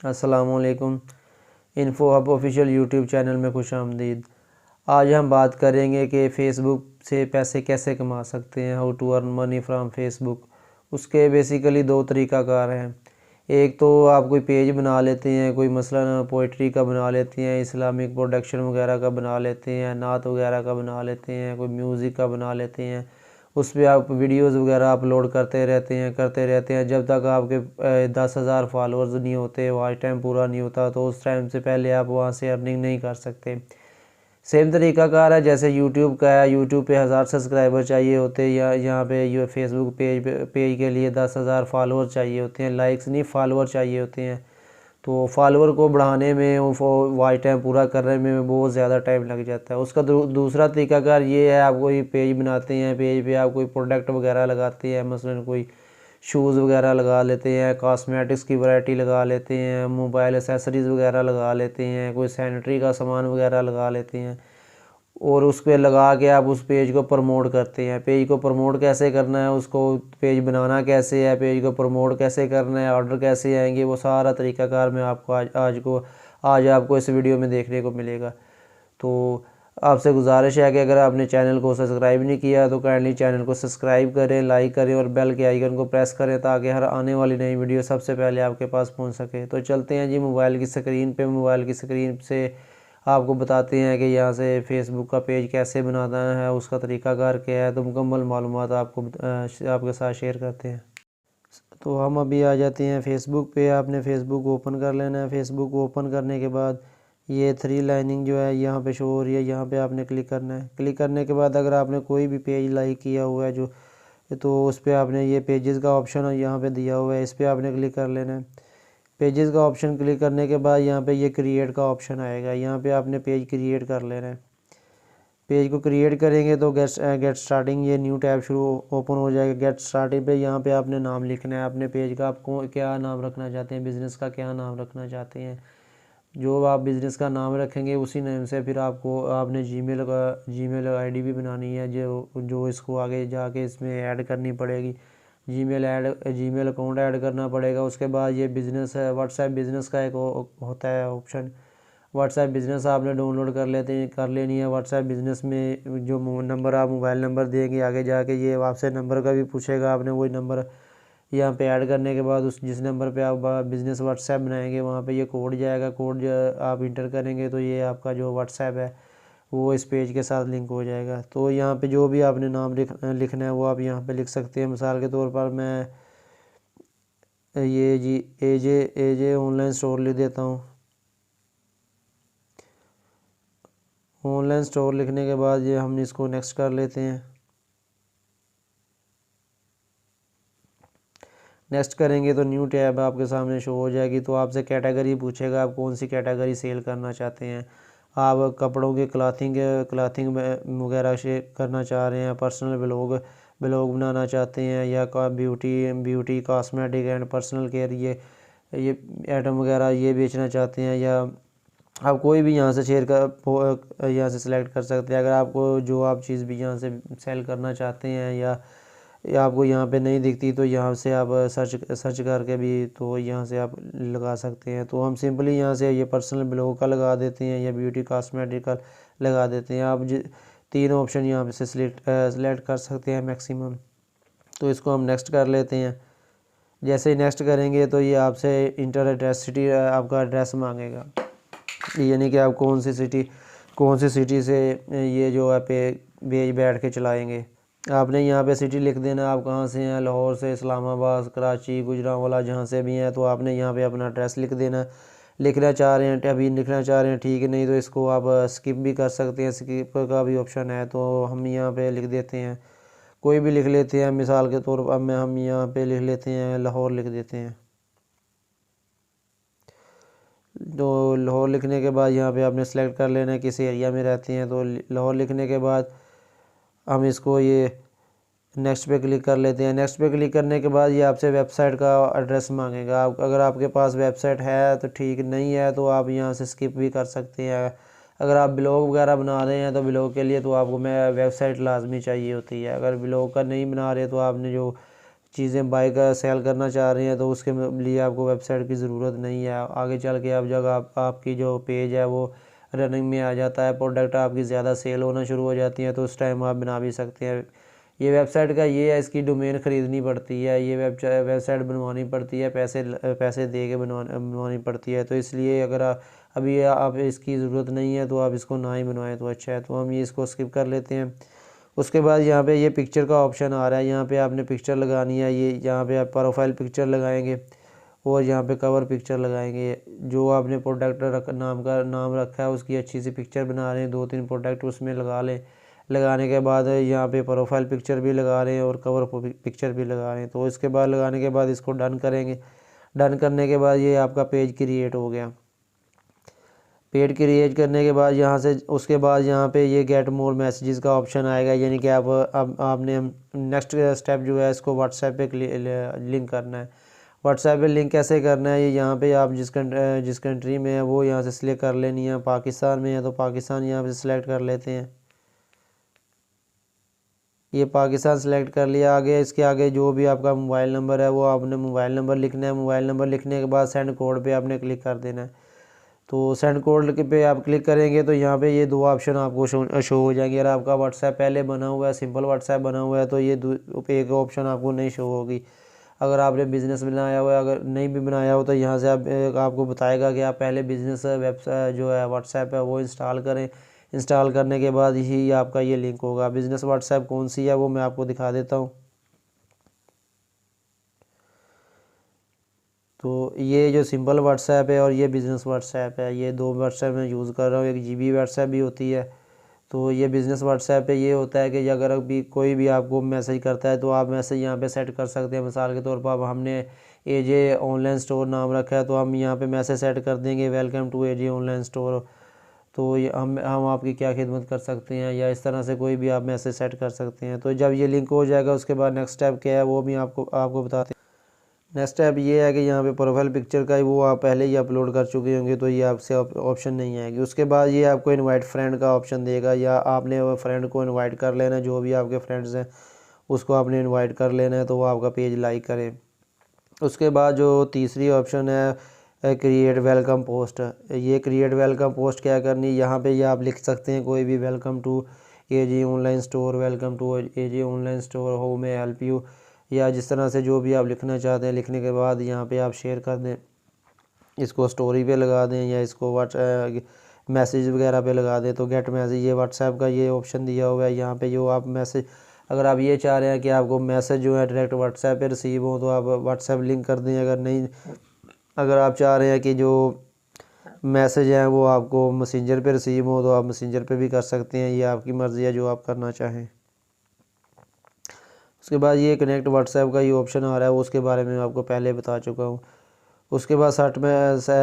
अस्सलामुअलैकुम। Info hub official YouTube channel में खुश आमदीद। आज हम बात करेंगे कि फ़ेसबुक से पैसे कैसे कमा सकते हैं, how to earn money from Facebook. उसके बेसिकली दो तरीक़ाकार हैं। एक तो आप कोई पेज बना लेते हैं, कोई मसलन पोइट्री का बना लेते हैं, इस्लामिक प्रोडक्शन वगैरह का बना लेते हैं, नात वगैरह का बना लेते हैं, कोई म्यूज़िक का बना लेते हैं। उस पर आप वीडियोज़ वगैरह अपलोड करते रहते हैं जब तक आपके 10,000 फॉलोअर्स नहीं होते, वॉच टाइम पूरा नहीं होता, तो उस टाइम से पहले आप वहाँ से अर्निंग नहीं कर सकते। सेम तरीक़ाकार है जैसे यूट्यूब का है। यूट्यूब पे 1000 सब्सक्राइबर चाहिए होते हैं, या यहाँ पे ये फेसबुक पेज के लिए 10,000 फॉलोअर चाहिए होते हैं। लाइक्स नहीं, फॉलोअर चाहिए होते हैं। तो फॉलोअर को बढ़ाने में, वॉच टाइम पूरा करने में बहुत ज़्यादा टाइम लग जाता है। उसका दूसरा तरीकाकार ये है, आप कोई पेज बनाते हैं, पेज पे आप कोई प्रोडक्ट वगैरह लगाते हैं, मसलन कोई शूज़ वगैरह लगा लेते हैं, कॉस्मेटिक्स की वैरायटी लगा लेते हैं, मोबाइल एसेसरीज़ वगैरह लगा लेते हैं, कोई सैनिटरी का सामान वगैरह लगा लेते हैं, और उस पर लगा के आप उस पेज को प्रमोट करते हैं। पेज को प्रमोट कैसे करना है, उसको पेज बनाना कैसे है, पेज को प्रमोट कैसे करना है, ऑर्डर कैसे आएंगे, वो सारा तरीक़ाकार मैं आपको आज आपको इस वीडियो में देखने को मिलेगा। तो आपसे गुजारिश है कि अगर आपने चैनल को सब्सक्राइब नहीं किया तो काइंडली चैनल को सब्सक्राइब करें, लाइक करें और बेल के आइकन को प्रेस करें ताकि हर आने वाली नई वीडियो सबसे पहले आपके पास पहुंच सके। तो चलते हैं जी मोबाइल की स्क्रीन पे। मोबाइल की स्क्रीन से आपको बताते हैं कि यहाँ से फ़ेसबुक का पेज कैसे बनाना है, उसका तरीक़ाकार क्या है। तो मुकम्मल मालूमात आपके साथ शेयर करते हैं। तो हम अभी आ जाते हैं फ़ेसबुक पे। आपने फ़ेसबुक ओपन कर लेना है। फ़ेसबुक ओपन करने के बाद ये 3 लाइनिंग जो है यहाँ पे शो हो रही है, यहाँ पे आपने क्लिक करना है। क्लिक करने के बाद अगर आपने कोई भी पेज लाइक किया हुआ है तो उस पर आपने ये पेजेस का ऑप्शन यहाँ पे दिया हुआ है, इस पर आपने क्लिक कर लेना है। पेजेस का ऑप्शन क्लिक करने के बाद यहाँ पे ये क्रिएट का ऑप्शन आएगा, यहाँ पे आपने पेज क्रिएट कर लेना है। पेज को क्रिएट करेंगे तो गेट स्टार्टिंग ये न्यू टैब शुरू ओपन हो जाएगा। गेट स्टार्टिंग पे यहाँ पे आपने नाम लिखना है अपने पेज का। आपको क्या नाम रखना चाहते हैं, बिज़नेस का क्या नाम रखना चाहते हैं। जो आप बिज़नेस का नाम रखेंगे उसी नेम से फिर आपने जीमेल आईडी भी बनानी है, जो इसको आगे जाके इसमें ऐड करनी पड़ेगी। जीमेल अकाउंट ऐड करना पड़ेगा। उसके बाद ये बिज़नेस है, व्हाट्सएप बिज़नेस का एक होता है ऑप्शन। व्हाट्सएप बिज़नेस आपने डाउनलोड कर लेनी है। व्हाट्सएप बिज़नेस में जो नंबर आप मोबाइल नंबर देंगे आगे जाके ये आपसे नंबर का भी पूछेगा। आपने वही नंबर यहाँ पे ऐड करने के बाद उस जिस नंबर पे आप बिज़नेस व्हाट्सएप बनाएंगे वहाँ पे ये कोड जाएगा। कोड आप इंटर करेंगे तो ये आपका जो व्हाट्सएप है वो इस पेज के साथ लिंक हो जाएगा। तो यहाँ पे जो भी आपने नाम लिखना है वो आप यहाँ पे लिख सकते हैं। मिसाल के तौर पर मैं ये जी एजे ऑनलाइन स्टोर लिख देता हूँ। ऑनलाइन स्टोर लिखने के बाद ये हम इसको नेक्स्ट कर लेते हैं। नेक्स्ट करेंगे तो न्यू टैब आपके सामने शो हो जाएगी। तो आपसे कैटेगरी पूछेगा, आप कौन सी कैटेगरी सेल करना चाहते हैं। आप कपड़ों के क्लाथिंग वगैरह से करना चाह रहे हैं, पर्सनल ब्लॉग बनाना चाहते हैं, या beauty cosmetic and personal care ये आइटम वगैरह ये बेचना चाहते हैं, या आप कोई भी यहाँ से यहाँ से सिलेक्ट कर सकते हैं। अगर आपको जो आप चीज़ भी यहाँ से सेल करना चाहते हैं या आपको यहाँ पे नहीं दिखती तो यहाँ से आप सर्च करके भी तो यहाँ से आप लगा सकते हैं। तो हम सिंपली यहाँ से ये पर्सनल ब्लॉग का लगा देते हैं या ब्यूटी कॉस्मेटिक का लगा देते हैं। आप 3 ऑप्शन यहाँ पे से सिलेक्ट कर सकते हैं मैक्सिमम। तो इसको हम नेक्स्ट कर लेते हैं। जैसे ही नेक्स्ट करेंगे तो ये आपसे इंटर एड्रेस सिटी आपका एड्रेस मांगेगा, यानी कि आप कौन सी सिटी से ये जो है पेज बैठ के चलाएंगे। आपने यहाँ पे सिटी लिख देना, आप कहाँ से हैं, लाहौर से, इस्लामाबाद, कराची, गुजरांवाला, जहाँ से भी हैं। तो आपने यहाँ पे अपना एड्रेस लिख देना। लिखना चाह रहे हैं अभी लिखना चाह रहे हैं ठीक है, नहीं तो इसको आप स्किप भी कर सकते हैं, स्किप का भी ऑप्शन है। तो हम यहाँ पे लिख देते हैं, कोई भी लिख लेते हैं। मिसाल के तौर पर हम यहाँ पे लिख लेते हैं लाहौर लिख देते हैं। तो लाहौर लिखने के बाद यहाँ पे आपने सेलेक्ट कर लेना है किस एरिया में रहते हैं। तो लाहौर लिखने के बाद हम इसको ये नेक्स्ट पे क्लिक कर लेते हैं। नेक्स्ट पे क्लिक करने के बाद ये आपसे वेबसाइट का एड्रेस मांगेगा। अगर आपके पास वेबसाइट है तो ठीक, नहीं है तो आप यहाँ से स्किप भी कर सकते हैं। अगर आप ब्लॉग वगैरह बना रहे हैं तो ब्लॉग के लिए तो आपको वेबसाइट लाजमी चाहिए होती है। अगर ब्लॉग का नहीं बना रहे तो आपने जो चीज़ें बाय का सेल करना चाह रहे हैं तो उसके लिए आपको वेबसाइट की ज़रूरत नहीं है। आगे चल के अब जब आपकी जो पेज है वो रनिंग में आ जाता है, प्रोडक्ट आपकी ज़्यादा सेल होना शुरू हो जाती हैं, तो उस टाइम आप बना भी सकते हैं। ये वेबसाइट का ये है, इसकी डोमेन ख़रीदनी पड़ती है, ये वेबसाइट बनवानी पड़ती है, पैसे दे के बनवानी पड़ती है। तो इसलिए अगर अभी आप इसकी ज़रूरत नहीं है तो आप इसको ना ही बनवाएं तो अच्छा है। तो हम ये इसको स्किप कर लेते हैं। उसके बाद यहाँ पे ये पिक्चर का ऑप्शन आ रहा है, यहाँ पे आपने पिक्चर लगानी है। ये यहाँ पे आप प्रोफाइल पिक्चर लगाएंगे और यहाँ पे कवर पिक्चर लगाएंगे। जो आपने प्रोडक्ट नाम रखा है उसकी अच्छी सी पिक्चर बना रहे हैं, 2-3 प्रोडक्ट उसमें लगा लें। लगाने के बाद यहाँ पे प्रोफाइल पिक्चर भी लगा रहे हैं और कवर पिक्चर भी लगा रहे हैं। तो इसके बाद लगाने के बाद इसको डन करेंगे। डन करने के बाद ये आपका पेज क्रिएट हो गया। पेज क्रिएट करने के बाद यहाँ से उसके बाद यहाँ पे ये गेट मोर मैसेजेस का ऑप्शन आएगा, यानी कि अब आपने नेक्स्ट स्टेप जो है इसको व्हाट्सएप पे लिंक करना है। व्हाट्सएप पे लिंक कैसे करना है, ये यहाँ पे आप जिस कंट्री में है वो यहाँ से सिलेक्ट कर लेनी है। पाकिस्तान में है तो पाकिस्तान यहाँ पे सिलेक्ट कर लेते हैं। ये पाकिस्तान सेलेक्ट कर लिया। आगे इसके आगे जो भी आपका मोबाइल नंबर है वो आपने मोबाइल नंबर लिखना है। मोबाइल नंबर लिखने के बाद सेंड कोड पे आपने क्लिक कर देना है। तो सेंड कोड पे आप क्लिक करेंगे तो यहाँ पे ये 2 ऑप्शन आपको शो हो जाएंगे। अगर आपका व्हाट्सएप पहले बना हुआ है, सिंपल व्हाट्सएप बना हुआ है, तो ये एक ऑप्शन आपको नहीं शो होगी। अगर आपने बिज़नेस बनाया हुआ है, अगर नहीं भी बनाया हो तो यहाँ से आपको बताएगा कि आप पहले बिज़नेस वेबसाइट जो है व्हाट्सएप है वो इंस्टॉल करें। इंस्टॉल करने के बाद ही आपका ये लिंक होगा। बिज़नेस व्हाट्सएप कौन सी है वो मैं आपको दिखा देता हूँ। तो ये जो सिंपल व्हाट्सएप है और ये बिज़नेस व्हाट्सएप है, ये 2 व्हाट्सएप मैं यूज़ कर रहा हूँ। एक जीबी व्हाट्सएप भी होती है। तो ये बिज़नेस व्हाट्सएप पे ये होता है कि अगर अभी कोई भी आपको मैसेज करता है तो आप मैसेज यहाँ पे सेट कर सकते हैं। मिसाल के तौर पर अब हमने एजे ऑनलाइन स्टोर नाम रखा है तो हम यहाँ पे मैसेज सेट कर देंगे, welcome to AJ online store. तो ये हम आपकी क्या खिदमत कर सकते हैं, या इस तरह से कोई भी आप मैसेज सेट कर सकते हैं। तो जब ये लिंक हो जाएगा उसके बाद नेक्स्ट स्टेप क्या है वो भी आपको बताते हैं। नेक्स्ट स्टेप ये है कि यहाँ पे प्रोफाइल पिक्चर का ही वो आप पहले ही अपलोड कर चुके होंगे तो ये आपसे ऑप्शन नहीं आएगी। उसके बाद ये आपको इनवाइट फ्रेंड का ऑप्शन देगा, या आपने वो फ्रेंड को इनवाइट कर लेना है। जो भी आपके फ्रेंड्स हैं उसको आपने इनवाइट कर लेना है तो वो आपका पेज लाइक करें। उसके बाद जो तीसरी ऑप्शन है क्रिएट वेलकम पोस्ट। ये क्रिएट वेलकम पोस्ट क्या करनी, यहाँ पे ये आप लिख सकते हैं कोई भी, welcome to AJ online store, welcome to AJ online store, how may help you, या जिस तरह से जो भी आप लिखना चाहते हैं। लिखने के बाद यहाँ पे आप शेयर कर दें, इसको स्टोरी पे लगा दें या इसको मैसेज वगैरह पे लगा दें। तो गेट मैसेज, ये व्हाट्सएप का ये ऑप्शन दिया हुआ है। यहाँ पे जो आप मैसेज, अगर आप ये चाह रहे हैं कि आपको मैसेज जो है डायरेक्ट व्हाट्सएप पे रिसीव हो तो आप व्हाट्सएप लिंक कर दें। अगर आप चाह रहे हैं कि जो मैसेज हैं वो आपको मैसेंजर पे रिसीव हो तो आप मैसेंजर पे भी कर सकते हैं। ये आपकी मर्ज़ी है जो आप करना चाहें। उसके बाद ये कनेक्ट व्हाट्सएप का ये ऑप्शन आ रहा है, उसके बारे में आपको पहले बता चुका हूँ। उसके बाद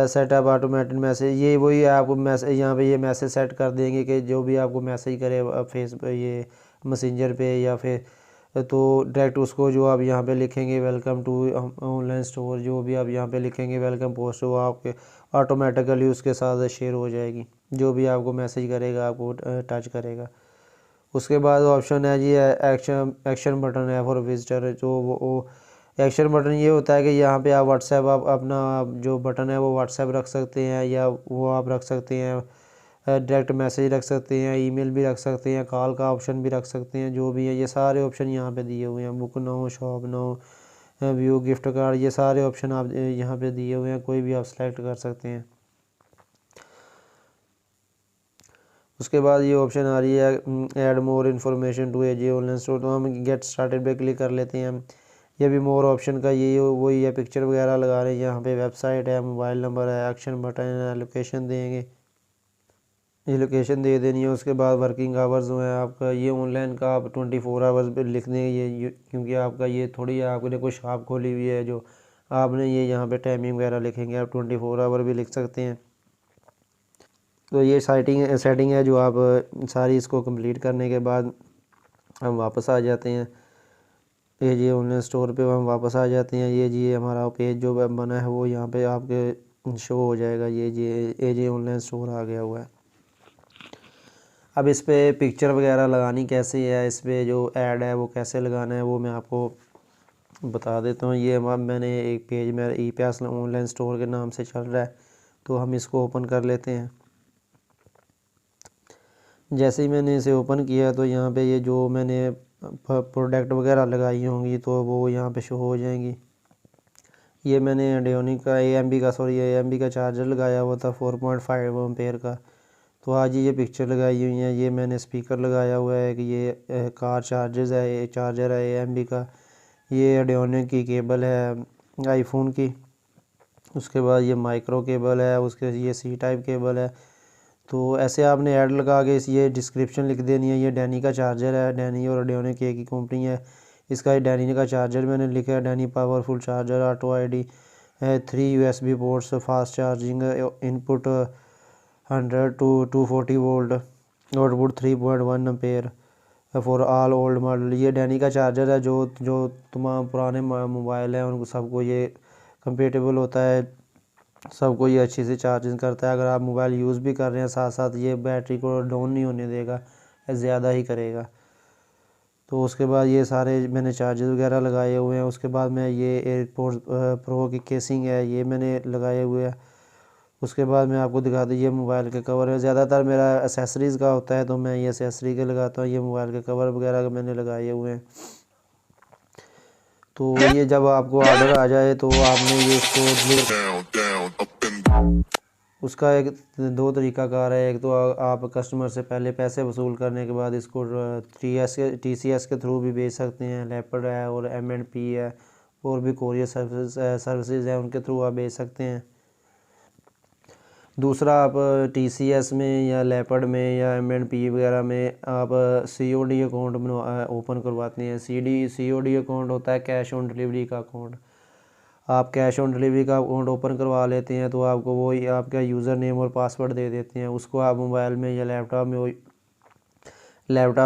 सेटअप ऑटोमेटेड मैसेज, ये वही है। आपको मैसेज यहाँ पे ये मैसेज सेट कर देंगे कि जो भी आपको मैसेज करे ये मैसेंजर पे या फिर, तो डायरेक्ट उसको जो आप यहाँ पे लिखेंगे वेलकम टू ऑनलाइन स्टोर, जो भी आप यहाँ पे लिखेंगे वेलकम पोस्ट, वो आपके ऑटोमेटिकली उसके साथ शेयर हो जाएगी। जो भी आपको मैसेज करेगा आपको टच करेगा। उसके बाद ऑप्शन है जी एक्शन बटन है फॉर विजिटर। जो वो एक्शन बटन ये होता है कि यहाँ पे आप व्हाट्सएप आप अपना जो बटन है वो व्हाट्सएप रख सकते हैं, या वो आप रख सकते हैं डायरेक्ट मैसेज रख सकते हैं, ईमेल भी रख सकते हैं, कॉल का ऑप्शन भी रख सकते हैं। जो भी है ये सारे ऑप्शन यहाँ पे दिए हुए हैं। Book now, shop now, view gift card, ये सारे ऑप्शन आप यहाँ पे दिए हुए हैं, कोई भी आप सेलेक्ट कर सकते हैं। उसके बाद ये ऑप्शन आ रही है add more information to AJ online store, तो हम गेट स्टार्टेड पे क्लिक कर लेते हैं। ये भी मोर ऑप्शन का ये वही है, पिक्चर वगैरह लगा रहे हैं। यहाँ पे वेबसाइट है, मोबाइल नंबर है, एक्शन बटन है, लोकेशन देंगे, ये लोकेशन दे देनी है। उसके बाद वर्किंग आवर्स जो है आपका, ये ऑनलाइन का आप 24 आवर्स पे लिख दें। ये क्योंकि आपका ये थोड़ी आपने कोई शॉप खोली हुई है जो आपने ये यहाँ पे टाइमिंग वगैरह लिखेंगे, आप 24 आवर भी लिख सकते हैं। तो ये सेटिंग है जो आप सारी इसको कंप्लीट करने के बाद हम वापस आ जाते हैं। ये जी ऑनलाइन स्टोर पे हम वापस आ जाते हैं। ये जी हमारा पेज जो बना है वो यहाँ पे आपके शो हो जाएगा। ये जी ऑनलाइन स्टोर आ गया हुआ है। अब इस पे पिक्चर वगैरह लगानी कैसे है, इस पे जो ऐड है वो कैसे लगाना है वो मैं आपको बता देता हूँ। ये मैंने एक पेज मेरा ई पैस ऑनलाइन स्टोर के नाम से चल रहा है, तो हम इसको ओपन कर लेते हैं। जैसे ही मैंने इसे ओपन किया तो यहाँ पे ये जो मैंने प्रोडक्ट वगैरह लगाई होंगी तो वो यहाँ पे शो हो जाएंगी। ये मैंने एडियोनिक का AMB का चार्जर लगाया हुआ था 4.5 एम्पेयर का। तो आज ये पिक्चर लगाई हुई है। ये मैंने स्पीकर लगाया हुआ है कि ये कार चार्जर है AMB का। ये एडियोनिक की केबल है आईफोन की। उसके बाद ये माइक्रो केबल है, उसके ये C टाइप केबल है। तो ऐसे आपने ऐड लगा के ये डिस्क्रिप्शन लिख देनी है। ये डैनी का चार्जर है, डैनी और एडियोनिक एक ही कंपनी है। इसका ये डैनी का चार्जर मैंने लिखा है, Danny powerful charger auto ID 3 USB ports, fast charging, input 100 to 240 volt, output 3.1 ampere for all old model. ये डैनी का चार्जर है। जो जो तमाम पुराने मोबाइल हैं उनको सबको ये कंपेटेबल होता है, सबको ये अच्छे से चार्जिंग करता है। अगर आप मोबाइल यूज़ भी कर रहे हैं साथ साथ ये बैटरी को डाउन नहीं होने देगा, ज़्यादा ही करेगा। तो उसके बाद ये सारे मैंने चार्जर वगैरह लगाए हुए हैं। उसके बाद मैं ये एयरपोर्ट्स प्रो की केसिंग है ये मैंने लगाए हुए हैं। उसके बाद मैं आपको दिखा दूँ ये मोबाइल के कवर है। ज़्यादातर मेरा एसेसरीज़ का होता है तो मैं ये एसेसरी के लगाता हूँ। ये मोबाइल के कवर वगैरह मैंने लगाए हुए हैं। तो ये जब आपको ऑर्डर आ जाए तो आपने ये इसको उसका एक दो तरीक़ाकार है। एक तो आप कस्टमर से पहले पैसे वसूल करने के बाद इसको TCS के थ्रू भी भेज सकते हैं। लेपर्ड है और M&P है और भी कोरियर सर्विसेज है, उनके थ्रू आप भेज सकते हैं। दूसरा आप TCS में या लेपर्ड में या M&P वगैरह में आप COD अकाउंट ओपन करवाते हैं। COD अकाउंट होता है कैश ऑन डिलीवरी का अकाउंट। आप कैश ऑन डिलीवरी का अकाउंट ओपन करवा लेते हैं तो आपको वो आपका यूज़र नेम और पासवर्ड दे देते हैं। उसको आप मोबाइल में या लैपटॉप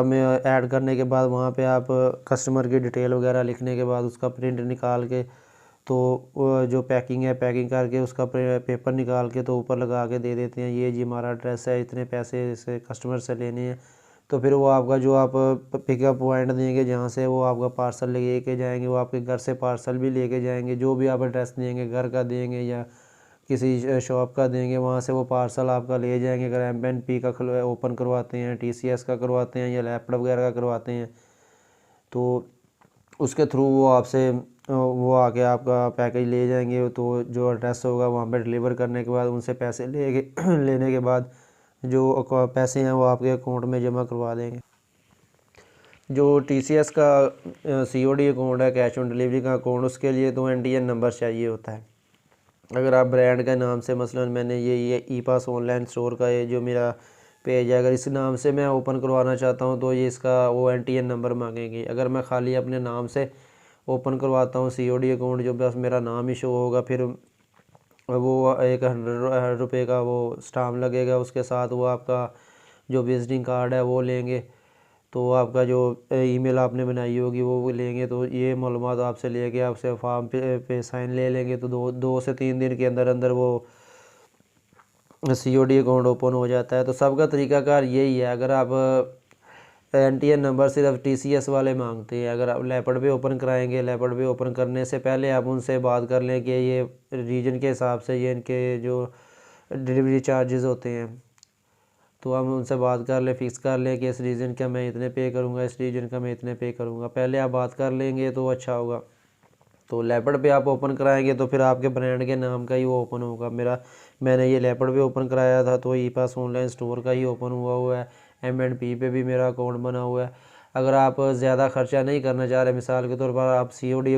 में ऐड करने के बाद वहाँ पे आप कस्टमर की डिटेल वगैरह लिखने के बाद उसका प्रिंट निकाल के तो जो पैकिंग है पैकिंग करके उसका पेपर निकाल के तो ऊपर लगा के दे देते हैं। ये जी हमारा एड्रेस है, इतने पैसे से कस्टमर से लेने हैं। तो फिर वो आपका जो आप पिकअप पॉइंट देंगे जहाँ से वो आपका पार्सल लेके जाएंगे, वो आपके घर से पार्सल भी लेके जाएंगे। जो भी आप एड्रेस देंगे, घर का देंगे या किसी शॉप का देंगे, वहाँ से वो पार्सल आपका ले जाएंगे। अगर M&P का ओपन करवाते हैं, TCS का करवाते हैं या लैपटॉप वगैरह का करवाते हैं तो उसके थ्रू वो आपसे वो आके आपका पैकेज ले जाएंगे। तो जो एड्रेस होगा वहाँ पे डिलीवर करने के बाद उनसे पैसे लेने के बाद जो पैसे हैं वो आपके अकाउंट में जमा करवा देंगे। जो TCS का COD अकाउंट है कैश ऑन डिलीवरी का अकाउंट, उसके लिए तो NTN नंबर चाहिए होता है। अगर आप ब्रांड के नाम से मसलन मैंने ये ई पास ऑनलाइन स्टोर का ये जो मेरा पेज है, अगर इस नाम से मैं ओपन करवाना चाहता हूँ तो ये इसका वो NTN नंबर मांगेंगे। अगर मैं खाली अपने नाम से ओपन करवाता हूँ COD अकाउंट, जो बस मेरा नाम ही शो होगा, फिर वो 100 रुपये का वो स्टाम्प लगेगा। उसके साथ वो आपका जो विजिटिंग कार्ड है वो लेंगे। तो आपका जो ईमेल आपने बनाई होगी वो लेंगे। तो ये मालूमात आपसे लेके आपसे फॉर्म पे साइन ले लेंगे। तो दो से 3 दिन के अंदर अंदर वो COD अकाउंट ओपन हो जाता है। तो सबका तरीकाकार यही है। अगर आप NTN नंबर सिर्फ TCS वाले मांगते हैं, अगर आप लेपर्ड पे ओपन कराएंगे, लेपर्ड पे ओपन करने से पहले आप उनसे बात कर लें कि ये रीजन के हिसाब से ये इनके जो डिलीवरी चार्जेस होते हैं, तो हम उनसे बात कर लें, फ़िक्स कर लें कि इस रीजन का मैं इतने पे करूँगा, इस रीजन का मैं इतने पे करूँगा। पहले आप बात कर लेंगे तो अच्छा होगा। तो लेपर्ड पे आप ओपन कराएंगे तो फिर आपके ब्रांड के नाम का ही वो ओपन होगा। मैंने ये लेपर्ड पे ओपन कराया था तो ई पास ऑनलाइन स्टोर का ही ओपन हुआ है। M&P पे भी मेरा अकाउंट बना हुआ है। अगर आप ज़्यादा खर्चा नहीं करना चाह रहे, मिसाल के तौर पर आप COD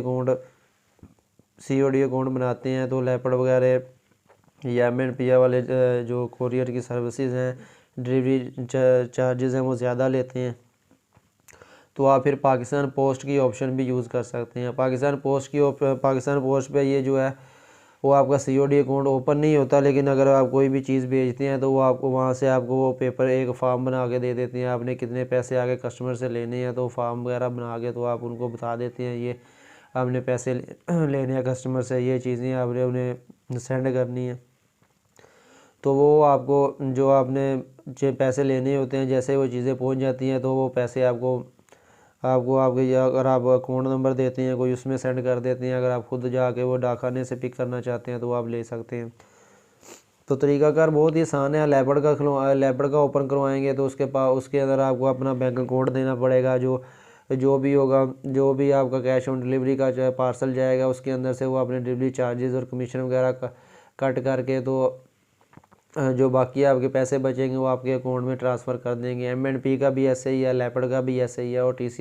अकाउंट बनाते हैं तो लेपर्ड वगैरह या M&P वाले जो कोरियर की सर्विसेज हैं, डिलीवरी चार्जेस हैं वो ज़्यादा लेते हैं। तो आप फिर पाकिस्तान पोस्ट की ऑप्शन भी यूज़ कर सकते हैं। पाकिस्तान पोस्ट पे ये जो है वो आपका COD अकाउंट ओपन नहीं होता, लेकिन अगर आप कोई भी चीज़ भेजते हैं तो वो आपको वहाँ से आपको वो पेपर एक फॉर्म बना के दे देते हैं। आपने कितने पैसे आगे कस्टमर से लेने हैं तो फॉर्म वगैरह बना के तो आप उनको बता देते हैं ये आपने पैसे लेने हैं कस्टमर से, ये चीज़ें आपने उन्हें सेंड करनी है। तो वो आपको जो आपने पैसे लेने होते हैं, जैसे वो चीज़ें पहुंच जाती हैं तो वो पैसे आपको आपको आपके अगर आप अकाउंट नंबर देते हैं कोई उसमें सेंड कर देते हैं। अगर आप खुद जाके वो डाकखाने से पिक करना चाहते हैं तो आप ले सकते हैं। तो तरीकाकार बहुत ही आसान है। लैपड का ओपन करवाएंगे तो उसके अंदर आपको अपना बैंक अकाउंट देना पड़ेगा। जो भी होगा, जो भी आपका कैश ऑन डिलीवरी का जो पार्सल जाएगा उसके अंदर से वो अपने डिलीवरी चार्जेस और कमीशन वगैरह कट करके तो जो बाकी आपके पैसे बचेंगे वो आपके अकाउंट में ट्रांसफ़र कर देंगे। M&P का भी ऐसे ही है, लैपड का भी ऐसे ही है और TCS